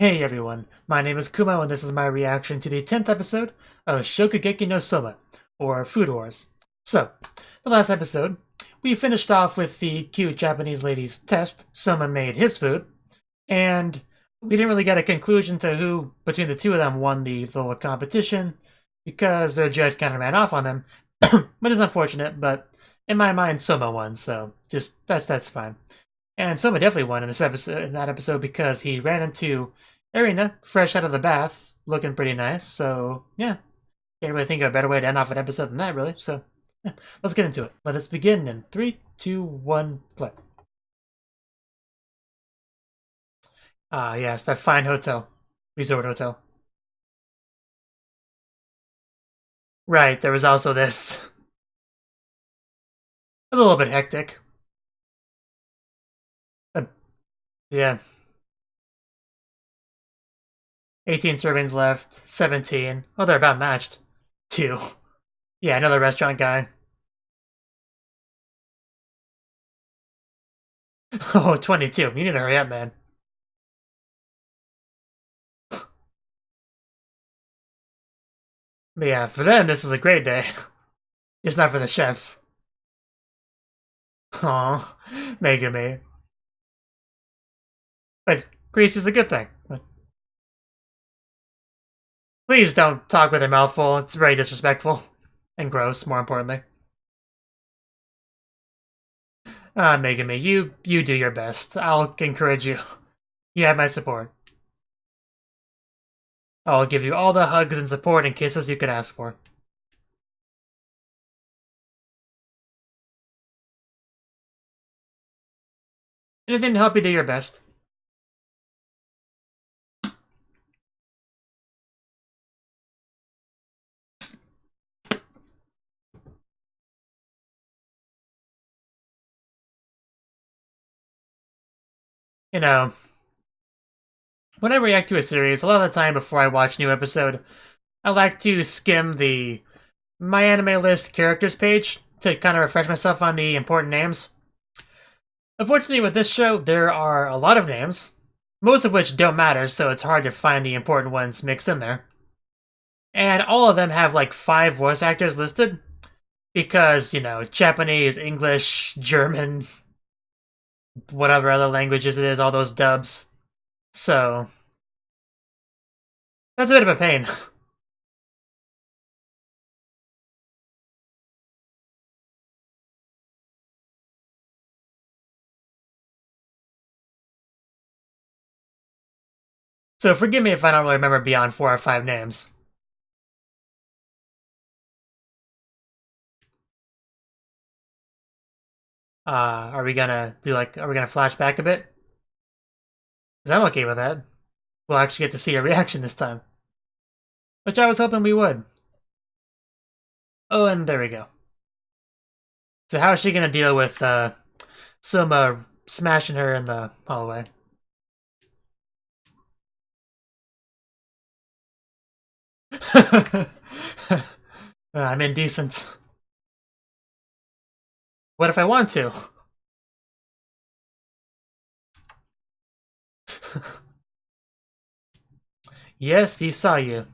Hey everyone, my name is Kumo and this is my reaction to the 10th episode of Shokugeki no Souma, or Food Wars. So, the last episode, we finished off with the cute Japanese lady's test. Souma made his food, and we didn't really get a conclusion to who between the two of them won the little competition, because their judge kind of ran off on them, which is unfortunate, but in my mind Souma won, so that's fine. And Souma definitely won in that episode because he ran into Arena fresh out of the bath, looking pretty nice. So yeah, can't really think of a better way to end off an episode than that, really. So yeah, let's get into it. Let us begin in 3, 2, 1, play. Ah, yes, that fine hotel, resort hotel. Right, there was also this. A little bit hectic. Uh, yeah, 18 servings left, 17. Oh, they're about matched. 2. Yeah, another restaurant guy. Oh, 22. You need to hurry up, man. But yeah, for them, this is a great day. Just not for the chefs. Aw, Megami. But grease is a good thing. Please don't talk with your mouth full. It's very disrespectful. And gross, more importantly. Ah, Megami, you do your best. I'll encourage you. You have my support. I'll give you all the hugs and support and kisses you could ask for. Anything to help you do your best. You know, when I react to a series, a lot of the time before I watch a new episode, I like to skim the MyAnimeLIst characters page to kind of refresh myself on the important names. Unfortunately, with this show, there are a lot of names, most of which don't matter, so it's hard to find the important ones mixed in there. And all of them have like 5 voice actors listed, because, Japanese, English, German, whatever other languages it is, all those dubs. So, that's a bit of a pain. So forgive me if I don't really remember beyond 4 or 5 names. Are we gonna flash back a bit? Because I'm okay with that. We'll actually get to see a reaction this time. Which I was hoping we would. Oh, and there we go. So how is she gonna deal with Souma smashing her in the hallway? I'm indecent. What if I want to? Yes, he saw you.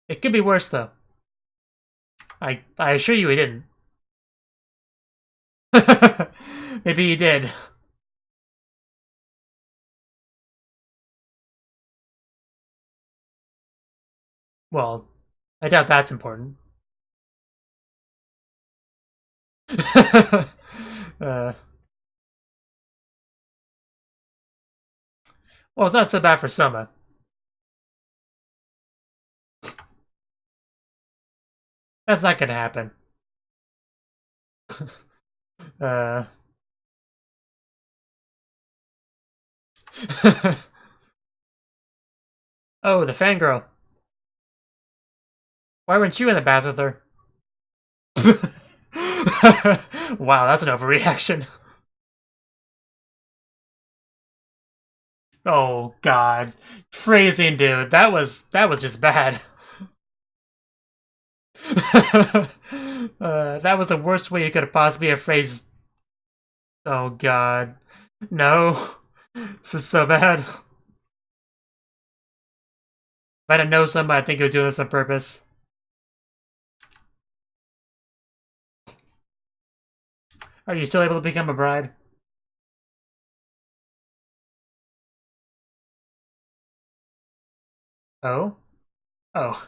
It could be worse though. I assure you he didn't. Maybe he did. Well, I doubt that's important. uh, well, it's not so bad for Soma. That's not gonna happen. uh, oh, the fangirl. Why weren't you in the bath with her? Wow, that's an overreaction. Oh god. Phrasing, dude. That was just bad. That was the worst way you could have possibly have phrased. Oh god. No. This is so bad. I didn't know something, I think he was doing this on purpose. Are you still able to become a bride? Oh? Oh.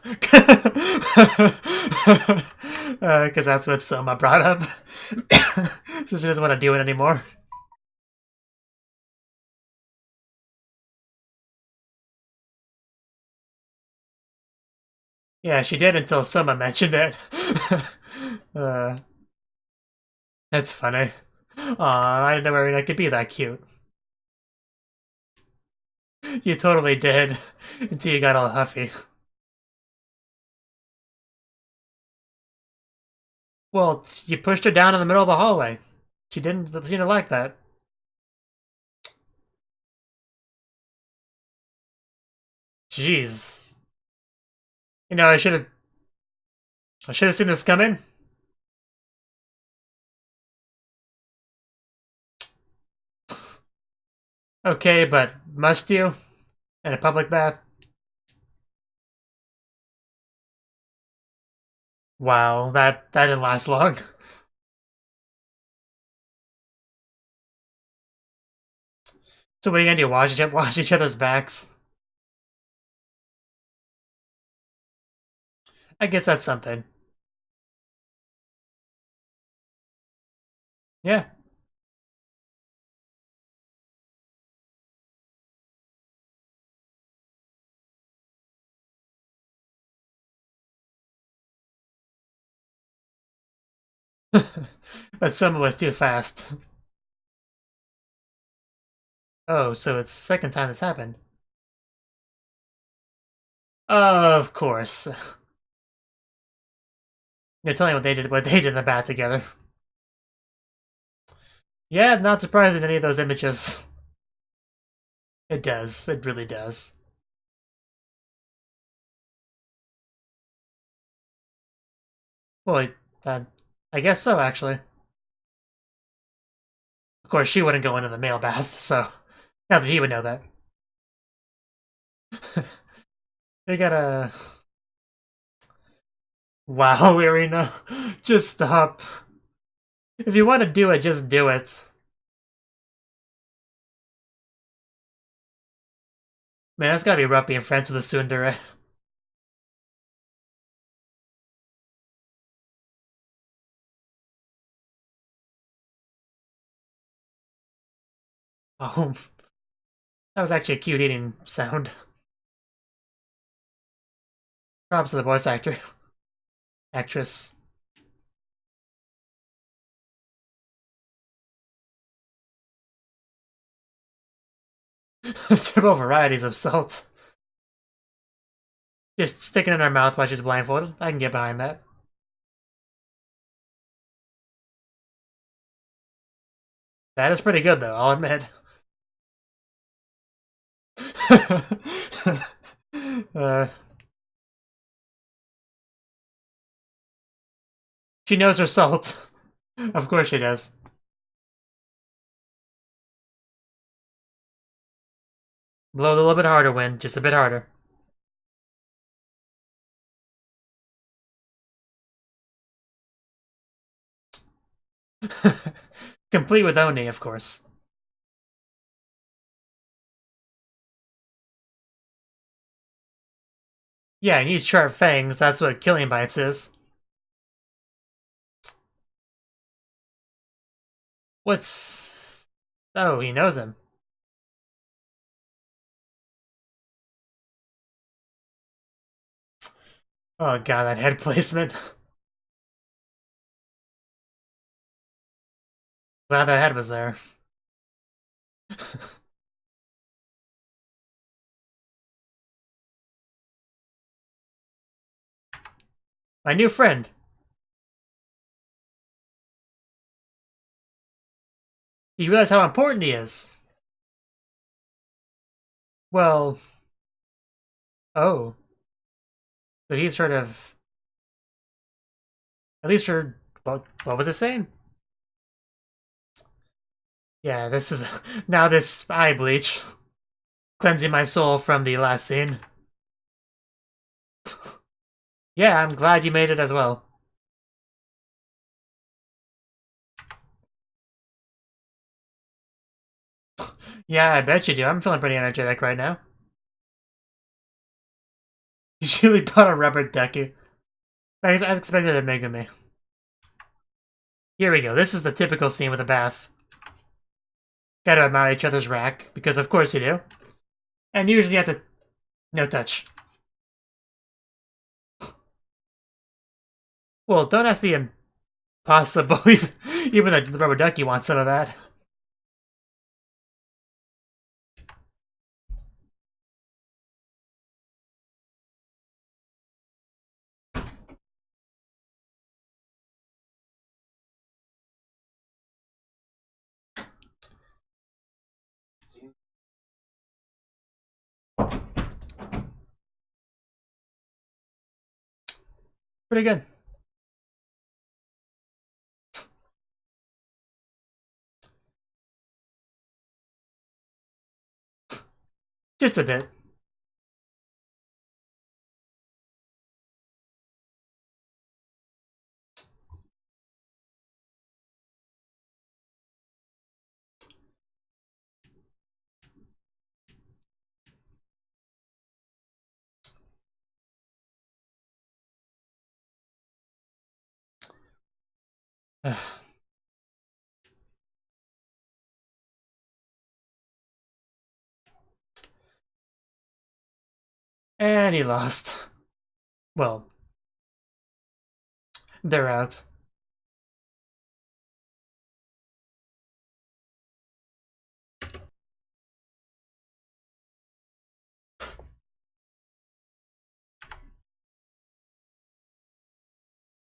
Because that's what Souma brought up. So she doesn't want to do it anymore. Yeah, she did until Souma mentioned it. uh, that's funny. Aw, I didn't know Marina could be that cute. You totally did. Until you got all huffy. Well, you pushed her down in the middle of the hallway. She didn't seem to like that. Jeez. You know, I should have seen this coming. Okay, but must you? In a public bath? Wow, that didn't last long. So what are you gonna do? Wash each other's backs? I guess that's something. Yeah. But someone was too fast. Oh, so it's the second time this happened. Of course. You're telling me what they did in the bath together. Yeah, not surprising any of those images. It does. It really does. Well, I guess so, actually. Of course, she wouldn't go into the male bath, so not that he would know that. They gotta. Wow, Irina. Just stop. If you want to do it, just do it. Man, that's gotta be rough being friends with a tsundere. Oh, that was actually a cute eating sound. Props to the voice actor. Actress. Several varieties of salt. Just sticking in her mouth while she's blindfolded. I can get behind that. That is pretty good, though, I'll admit. uh, she knows her salt. Of course she does. Blow a little bit harder, Win. Just a bit harder. Complete with Oni, of course. Yeah, you need sharp fangs. That's what Killing Bites is. What's... Oh, he knows him. Oh god, that head placement. Glad that head was there. My new friend. You realize how important he is. Well... Oh. So he's sort of... At least heard... What was it saying? Yeah, this is... Now this eye bleach. Cleansing my soul from the last scene. Yeah, I'm glad you made it as well. Yeah, I bet you do. I'm feeling pretty energetic right now. You really bought a rubber ducky. I expected it Megumi. Here we go. This is the typical scene with a bath. Gotta admire each other's rack, because of course you do. And usually you have to... No touch. Well, don't ask the impossible. Even the rubber ducky wants some of that. Pretty good. Just a bit. And he lost. Well, they're out.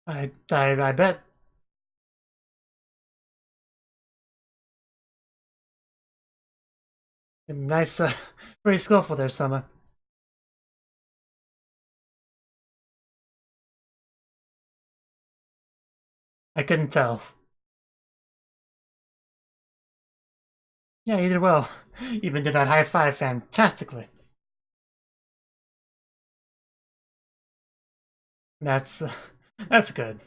I bet. Nice, very skillful there, Souma. I couldn't tell. Yeah, you did well. Even did that high five fantastically. That's that's good.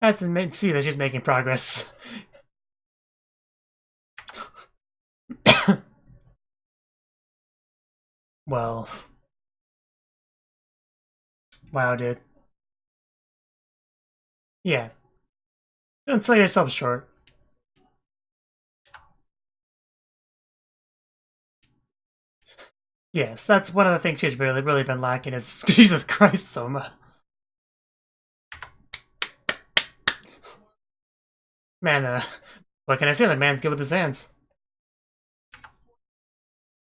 That's to see that she's making progress. Well, wow, dude. Yeah, don't sell yourself short. Yes, that's one of the things she's really been lacking is Jesus Christ, Soma. Man, what can I say? The man's good with his hands.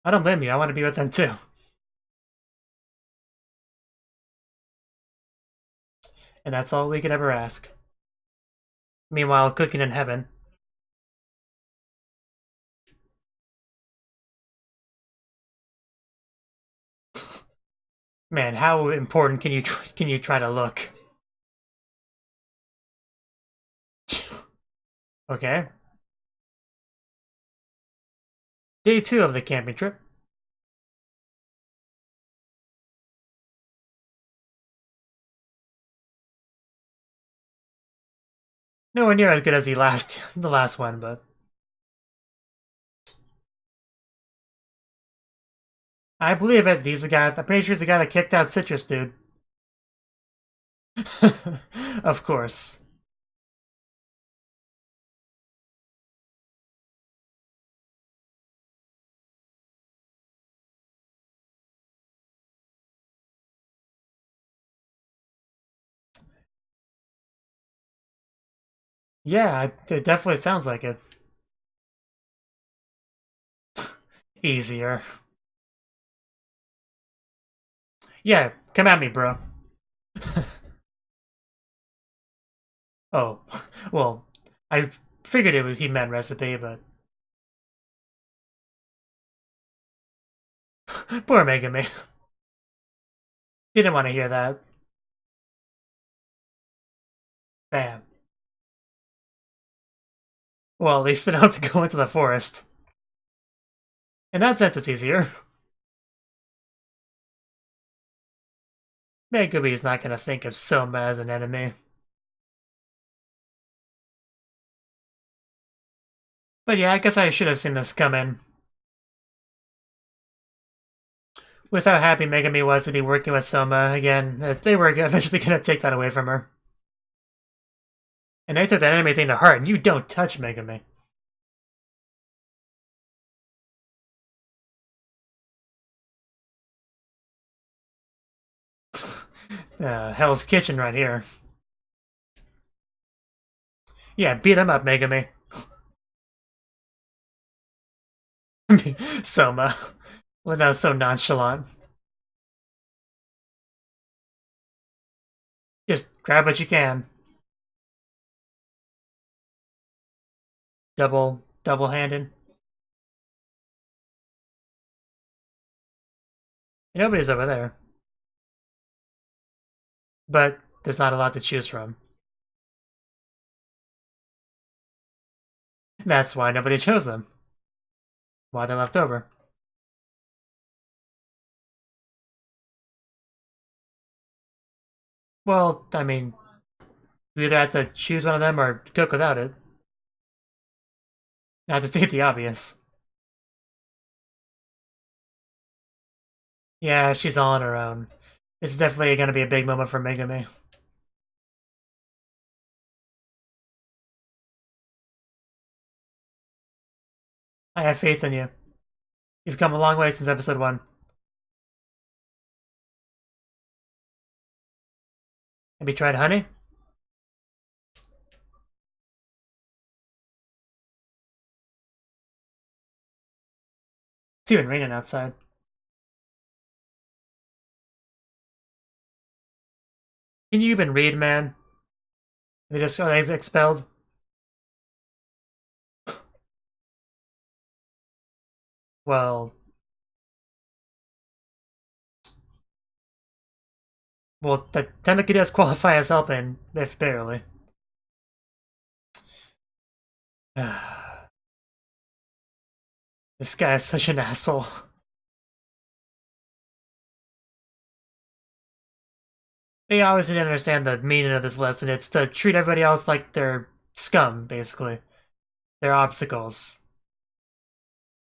I don't blame you. I want to be with them too. And that's all we could ever ask. Meanwhile, cooking in heaven. Man, how important can you try to look? Okay. Day 2 of the camping trip. Nowhere near as good as the last one, but I believe it. He's the guy. I'm pretty sure he's the guy that kicked out Citrus, dude. Of course. Yeah, it definitely sounds like it. Easier. Yeah, come at me, bro. Oh, well, I figured it was he meant recipe, but poor Megami. Didn't want to hear that. Bam. Well, at least they don't have to go into the forest. In that sense, it's easier. Megumi's not gonna think of Souma as an enemy. But yeah, I guess I should have seen this coming. With how happy Megumi was to be working with Souma again, they were eventually gonna take that away from her. And they took that enemy thing to heart, and you don't touch Megumi. Hell's Kitchen right here. Yeah, beat him up, Megumi. Souma. Well, that was so nonchalant. Just grab what you can. Double-handed. Nobody's over there. But there's not a lot to choose from. That's why nobody chose them. Why they're left over. Well, I mean, you either have to choose one of them or cook without it. Not to state the obvious. Yeah, she's all on her own. This is definitely going to be a big moment for Megumi. I have faith in you. You've come a long way since episode 1. Have you tried honey? It's even raining outside. Can you even read, man? Are they expelled? Well, the Cnouki does qualify as helping, if barely. This guy is such an asshole. They obviously didn't understand the meaning of this lesson. It's to treat everybody else like they're scum, basically. They're obstacles.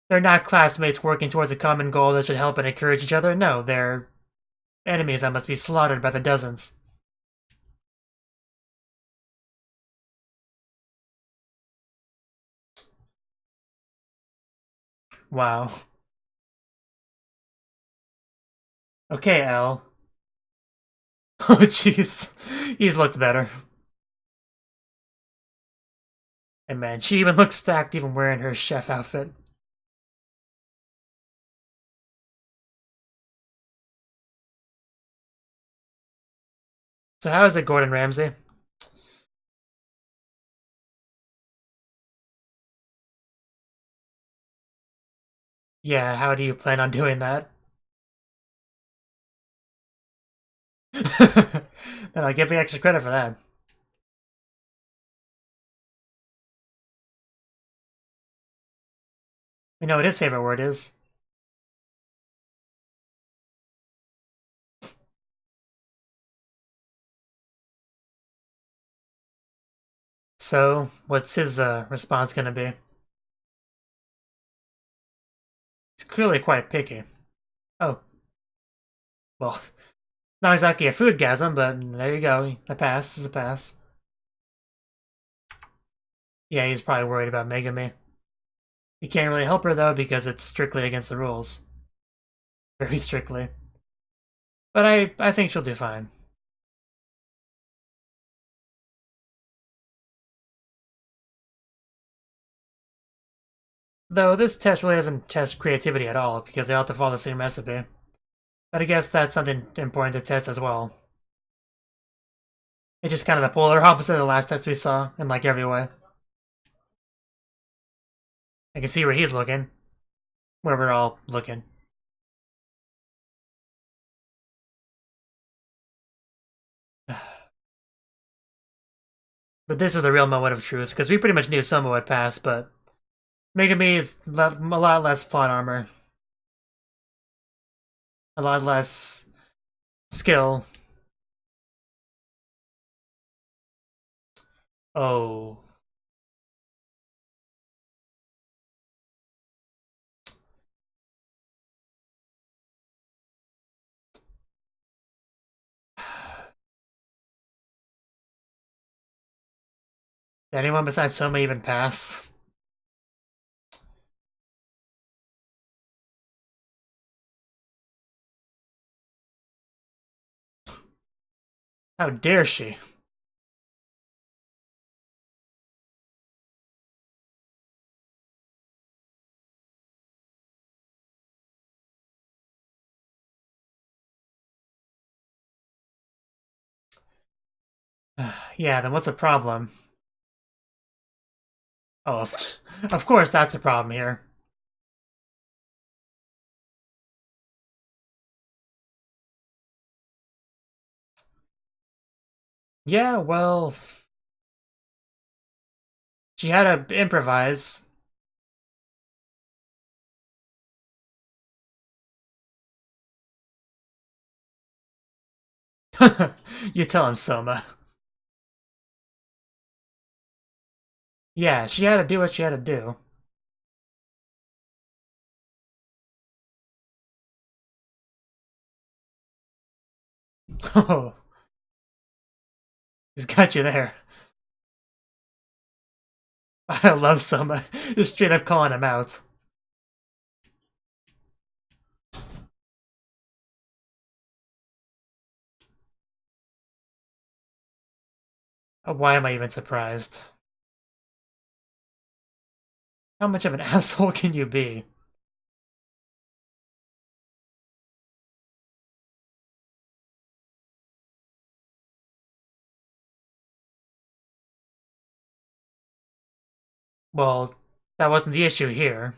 They're not classmates working towards a common goal that should help and encourage each other. No, they're enemies that must be slaughtered by the dozens. Wow. Okay, L. Oh, jeez. He's looked better. And man, she even looks stacked even wearing her chef outfit. So how is it, Gordon Ramsay? Yeah, how do you plan on doing that? Then I'll give you extra credit for that. We know what his favorite word is. So, what's his response gonna be? He's clearly quite picky. Oh. Well, not exactly a foodgasm, but there you go. A pass is a pass. Yeah, he's probably worried about Megumi. You can't really help her, though, because it's strictly against the rules. Very strictly. But I think she'll do fine. Though this test really doesn't test creativity at all, because they all have to follow the same recipe. But I guess that's something important to test as well. It's just kind of the polar opposite of the last test we saw, in like every way. I can see where he's looking. Where we're all looking. But this is the real moment of truth, because we pretty much knew Souma would pass, but Megumi is a lot less plot armor. A lot less skill. Oh. Did anyone besides Souma even pass? How dare she? Yeah, then what's the problem? Oh, of course that's a problem here. Yeah, well, she had to improvise. You tell him, Soma. Yeah, she had to do what she had to do. Oh, he's got you there. I love Soma. Just straight up calling him out. Why am I even surprised? How much of an asshole can you be? Well, that wasn't the issue here.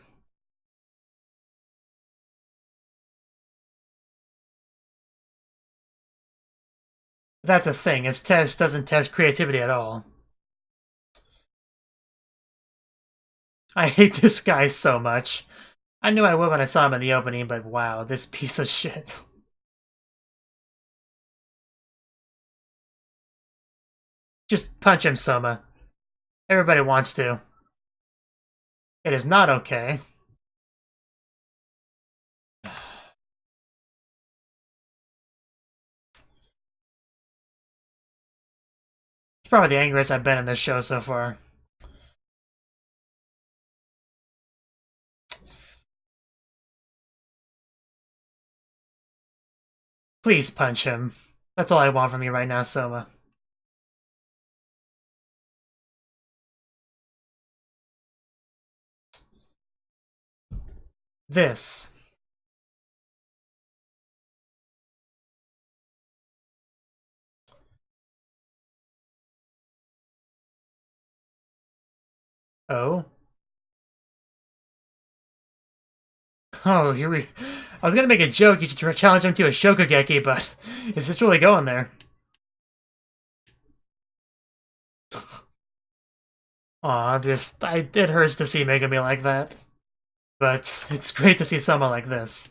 That's the thing, his test doesn't test creativity at all. I hate this guy so much. I knew I would when I saw him in the opening, but wow, this piece of shit. Just punch him, Soma. Everybody wants to. It is not okay. It's probably the angriest I've been in this show so far. Please punch him. That's all I want from you right now, Soma. This. Oh? Oh, here we... I was gonna make a joke, you should challenge him to a Shokugeki, but is this really going there? Aw, it hurts to see Megami like that. But it's great to see someone like this.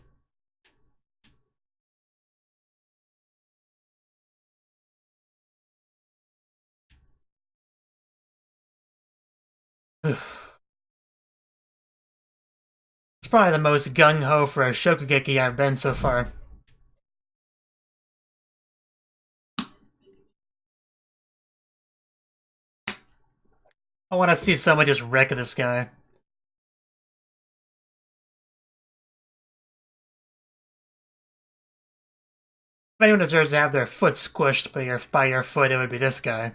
It's probably the most gung-ho for a Shokugeki I've been so far. I want to see someone just wreck this guy. If anyone deserves to have their foot squished by your foot, it would be this guy.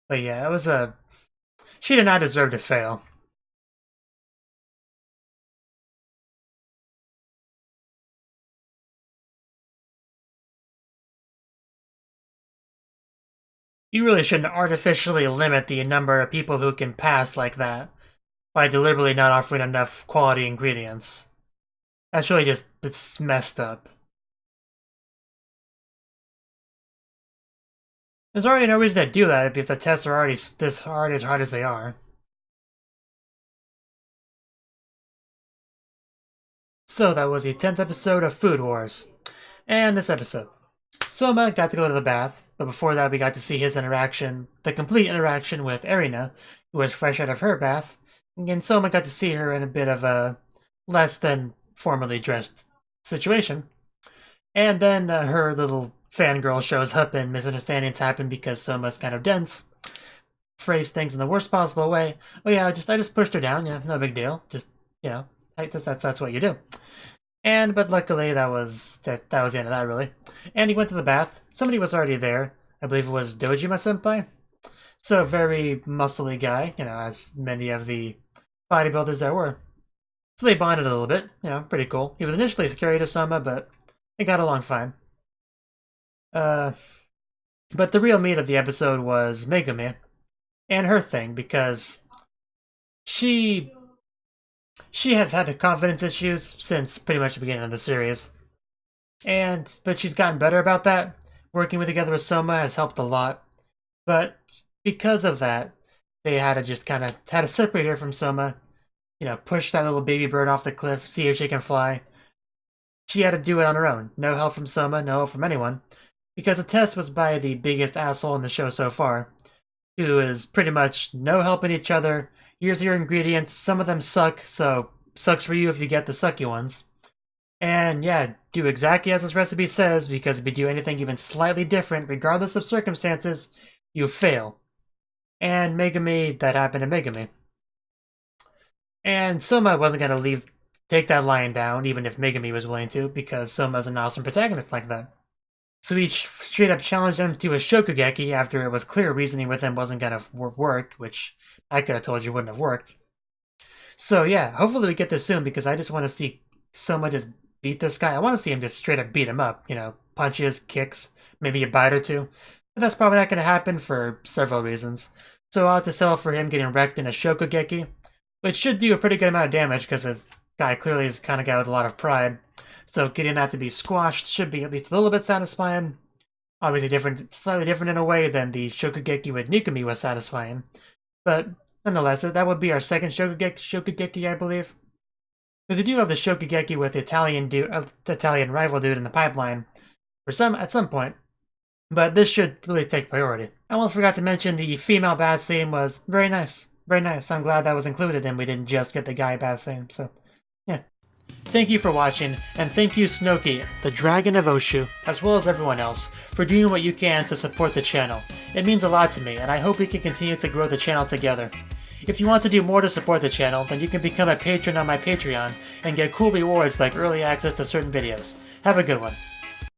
But yeah, it was a... She did not deserve to fail. You really shouldn't artificially limit the number of people who can pass like that by deliberately not offering enough quality ingredients. That's really just... it's messed up. There's already no reason to do that if the tests are already this hard as they are. So that was the 10th episode of Food Wars. And this episode, Souma got to go to the bath, but before that we got to see his interaction, the complete interaction with Erina, who was fresh out of her bath, and Souma got to see her in a bit of a less than formally dressed situation. And then her little fangirl shows up and misunderstandings happen because Souma's kind of dense. Phrase things in the worst possible way. Oh yeah, I just pushed her down, no big deal. Just, that's what you do. But luckily that was the end of that, really. And he went to the bath. Somebody was already there. I believe it was Dojima Senpai. So very muscly guy, as many of the bodybuilders there were. So they bonded a little bit, pretty cool. He was initially scary to Souma, but they got along fine. But the real meat of the episode was Megumi and her thing, because she has had confidence issues since pretty much the beginning of the series. But she's gotten better about that. Working together with Souma has helped a lot. But because of that, they had to just kind of separate her from Souma. Push that little baby bird off the cliff, see if she can fly. She had to do it on her own. No help from Souma, no help from anyone. Because the test was by the biggest asshole in the show so far, who is pretty much no helping each other. Here's your ingredients, some of them suck, so sucks for you if you get the sucky ones. And yeah, do exactly as this recipe says, because if you do anything even slightly different, regardless of circumstances, you fail. And Megumi, that happened to Megumi. And Souma wasn't going to take that lying down, even if Megumi was willing to, because Souma's an awesome protagonist like that. So he straight up challenged him to a Shokugeki after it was clear reasoning with him wasn't going to work, which I could have told you wouldn't have worked. So yeah, hopefully we get this soon, because I just want to see Souma just beat this guy. I want to see him just straight up beat him up, punches, kicks, maybe a bite or two. But that's probably not going to happen for several reasons. So I'll have to settle for him getting wrecked in a Shokugeki, which should do a pretty good amount of damage, because the guy clearly is the kind of guy with a lot of pride. So getting that to be squashed should be at least a little bit satisfying. Obviously slightly different in a way than the Shokugeki with Nikumi was satisfying. But nonetheless, that would be our second Shokugeki, I believe. Because we do have the Shokugeki with the Italian rival dude in the pipeline at some point. But this should really take priority. I almost forgot to mention the female bath scene was very nice. Very nice. I'm glad that was included and we didn't just get the guy bath scene, so yeah. Thank you for watching, and thank you Cnouki, the Dragon of Oshu, as well as everyone else, for doing what you can to support the channel. It means a lot to me, and I hope we can continue to grow the channel together. If you want to do more to support the channel, then you can become a patron on my Patreon and get cool rewards like early access to certain videos. Have a good one.